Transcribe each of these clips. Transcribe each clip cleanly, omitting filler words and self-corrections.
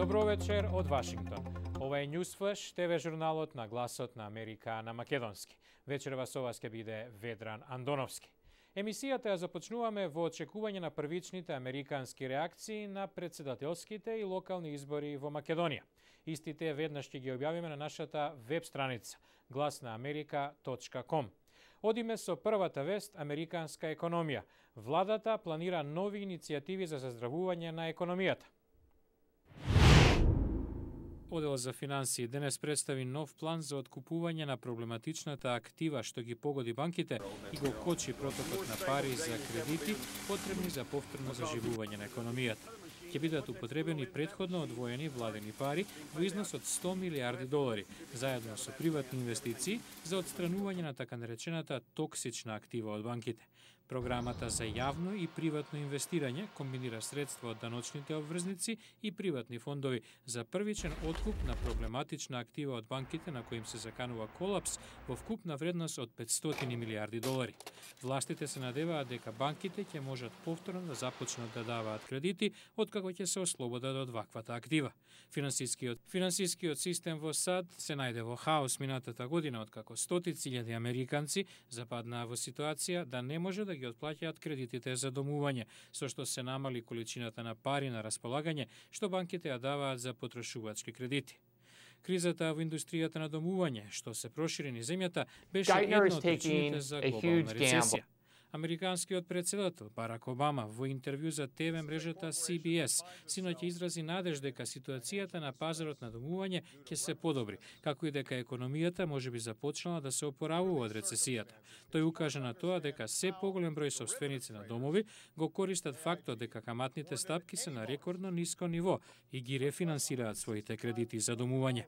Добро вечер од Вашингтон. Ова е Newsflash, ТВ журналот на гласот на Америка на македонски. Вечерва со вас ќе биде Ведран Андоновски. Емисијата ја започнуваме во очекување на првичните американски реакции на председателските и локални избори во Македонија. Истите веднаш ќе ги објавиме на нашата веб страница glasnaamerika.com. Одиме со првата вест американска економија. Владата планира нови иницијативи за заздравување на економијата. Одел за финансии денес представи нов план за откупување на проблематичната актива што ги погоди банките и го кочи протокот на пари за кредити потребни за повторно заживување на економијата. Ќе бидат употребени претходно одвоени владени пари во износ од 100 милиарди долари, заедно со приватни инвестиции за отстранување на така наречената токсична актива од банките. Програмата за јавно и приватно инвестирање комбинира средства од даночните обврзници и приватни фондови за првичен откуп на проблематична актива од банките на кои им се заканува колапс во вкупна вредност од 500 милиарди долари. Властите се надеваат дека банките ќе можат повторно да започнат да даваат кредити откако ќе се ослободат од ваквата актива. Финансискиот систем во САД се најде во хаос минатата година откако стотици илјади американци западнаа во ситуација да не може да ги отплаќаат кредитите за домување, со што се намали количината на пари на располагање што банките ја даваат за потрошувачки кредити. Кризата во индустријата на домување, што се прошири низ земјата, беше една од причините за глобална рецесија. Американскиот председател Барак Обама во интервју за ТВ мрежата CBS синоќ изрази надеж дека ситуацијата на пазарот на домување ќе се подобри, како и дека економијата можеби започнала да се опоравува од рецесијата. Тој укажа на тоа дека се поголем број сопственици на домови го користат фактот дека каматните стапки се на рекордно ниско ниво и ги рефинансираат своите кредити за домување.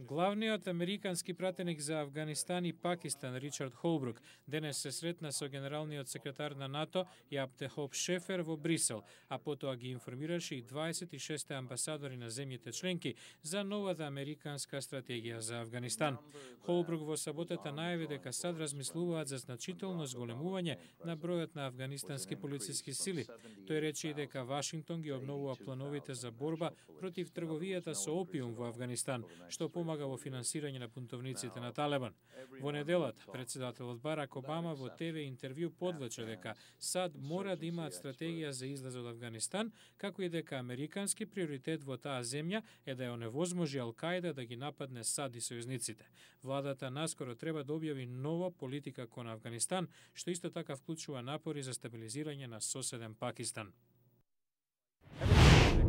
Главниот американски пратеник за Авганистан и Пакистан Ричард Холбрук денес се сретна со генералниот секретар на НАТО Јабдехоп Шефер во Брисел, а потоа ги информираше и 26 амбасадори на земјите членки за новата американска стратегија за Авганистан. Холбрук во саботата најави дека САД размислуваат за значително зголемување на бројот на афганистански полициски сили. Тој рече и дека Вашингтон ги обновува плановите за борба против трговијата со опиум во Авганистан, што помага во финансирање на бунтовниците на Талебан. Во неделата, председателот Барак Обама во ТВ интервју подлаче дека САД мора да имаат стратегија за излез од Авганистан, како и дека американски приоритет во таа земја е да ја оневозможи Ал-Каида да ги нападне САД и сојузниците. Владата наскоро треба да објави нова политика кон Авганистан, што исто така вклучува напори за стабилизирање на соседен Пакистан.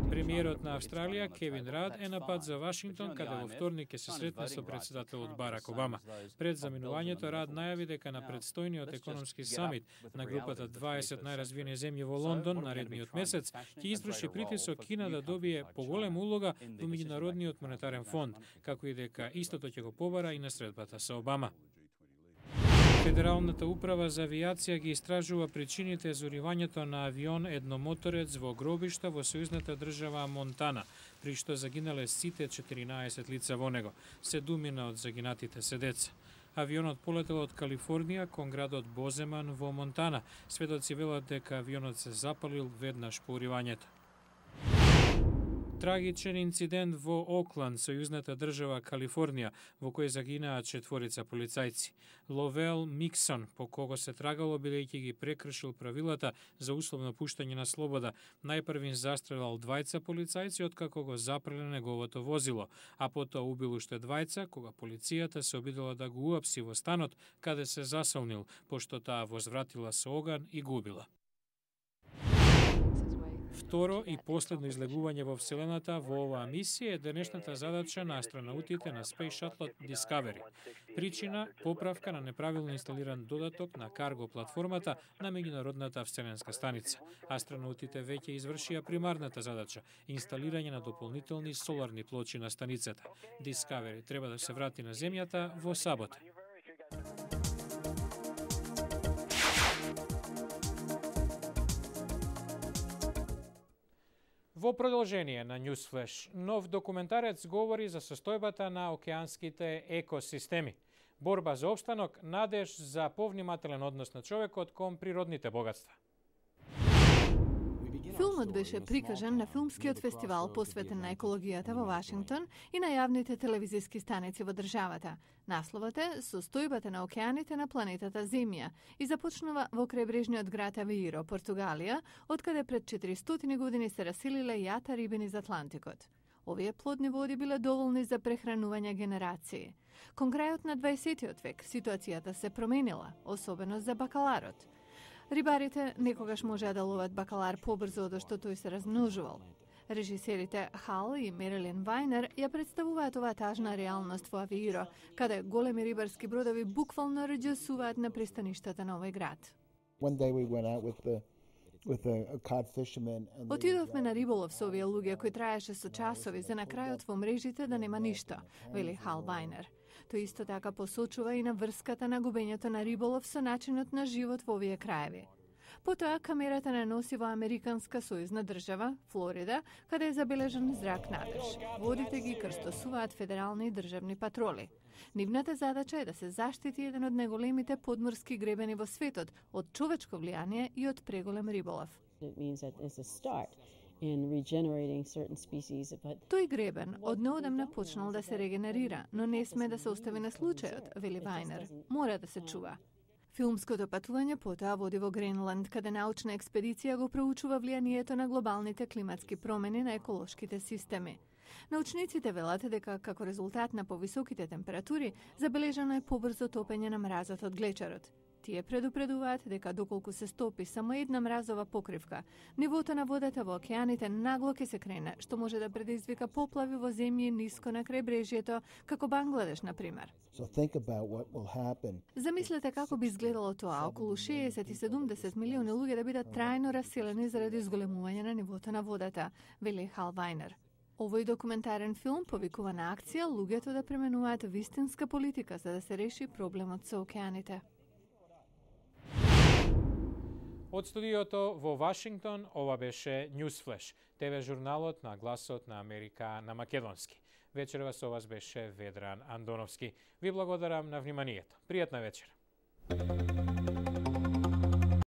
Премиерот на Австралија, Кевин Рад, е на пат за Вашингтон, каде во вторник ќе се сретне со председателот Барак Обама. Пред заминувањето, Рад најави дека на предстојниот економски самит на групата 20 најразвиени земји во Лондон наредниот месец ќе изврши притисок Кина да добие поголема улога во меѓународниот монетарен фонд, како и дека истото ќе го побара и на средбата со Обама. Федералната управа за авиација ги истражува причините за уривањето на авион едномоторец во гробишта во сојузната држава Монтана, при што загинале сите 14 лица во него, 7 од загинатите се деца. Авионот полетел од Калифорнија кон градот Боземан во Монтана. Сведоци велат дека авионот се запалил веднаш по уривањето. Трагичен инцидент во Окланд, сојузната држава Калифорнија, во кој загинаа 4 полицајци. Ловел Миксон, по кого се трагало бидејќи ги прекршил правилата за условно пуштање на слобода, најпрвин застрелал 2 полицајци откако го запреле неговото возило, а потоа убил уште 2 кога полицијата се обидела да го уапси во станот каде се засолнил, пошто таа возвратила со оган и губила. Второ и последно излегување во Вселената во оваа мисија е денешната задача на астронаутите на Space Shuttle Discovery. Причина – поправка на неправилно инсталиран додаток на карго платформата на меѓународната вселенска станица. Астронаутите веќе извршија примарната задача – инсталирање на дополнителни соларни плочи на станицата. Discovery треба да се врати на Земјата во сабота. Во продолжение на Newsflash, нов документарец говори за состојбата на океанските екосистеми. Борба за опстанок, надеж за повнимателен однос на човекот кон природните богатства. Филмот беше прикажан на филмскиот фестивал посветен на екологијата во Вашингтон и на јавните телевизиски станици во државата. Насловот е «Состојбата на океаните на планетата Земја» и започнува во крајбрежниот град Авеиро, Португалија, откаде пред 400 години се раселиле јата рибини из Атлантикот. Овие плодни води биле доволни за прехранување генерации. Кон крајот на 20 век ситуацијата се променила, особено за бакаларот. Рибарите некогаш можеа да ловат бакалар побрзо од што тој се размножувал. Режисерите Хал и Мерилин Вајнер ја представуваат оваа тажна реалност во Авеиро, каде големи рибарски бродови буквално раѓасуваат на пристаништата на овој град. Отидовме на риболов со овие луѓе кои траеше со часови за на крајот во мрежите да нема ништо, вели Хал Вајнер. Тој исто така посочува и на врската на губењето на риболов со начинот на живот во овие краеви. Потоа камерата не носи во американска сојузна држава, Флорида, каде е забележан зрак надеж. Водите ги крстосуваат федерални и државни патроли. Нивната задача е да се заштити еден од најголемите подморски гребени во светот од човечко влијание и од преголем риболов. Тој гребен од неодамна почнал да се регенерира, но не сме да се остави на случајот, вели Вајнер. Мора да се чува. Филмското патување потоа води во Гренланд, каде научна експедиција го проучува влијанието на глобалните климатски промени на еколошките системи. Научниците велат дека како резултат на повисоките температури забележано е побрзо топење на мразот од глечерот. Тие предупредуваат дека доколку се стопи само една мразова покривка, нивото на водата во океаните нагло ќе се крене, што може да предизвика поплави во земји ниско на крајбрежјето, како Бангладеш, на пример. Замислете како би изгледало тоа околу 60-70 милиони луѓе да бидат трајно раселени заради зголемување на нивото на водата, вели Хал Вајнер. Овој документарен филм повикува на акција луѓето да пременуваат вистинска политика за да се реши проблемот со океаните. Од студиото во Вашингтон, ова беше Newsflash, ТВ журналот на гласот на Америка на македонски. Вечерва со вас беше Ведран Андоновски. Ви благодарам на вниманието. Пријатна вечер.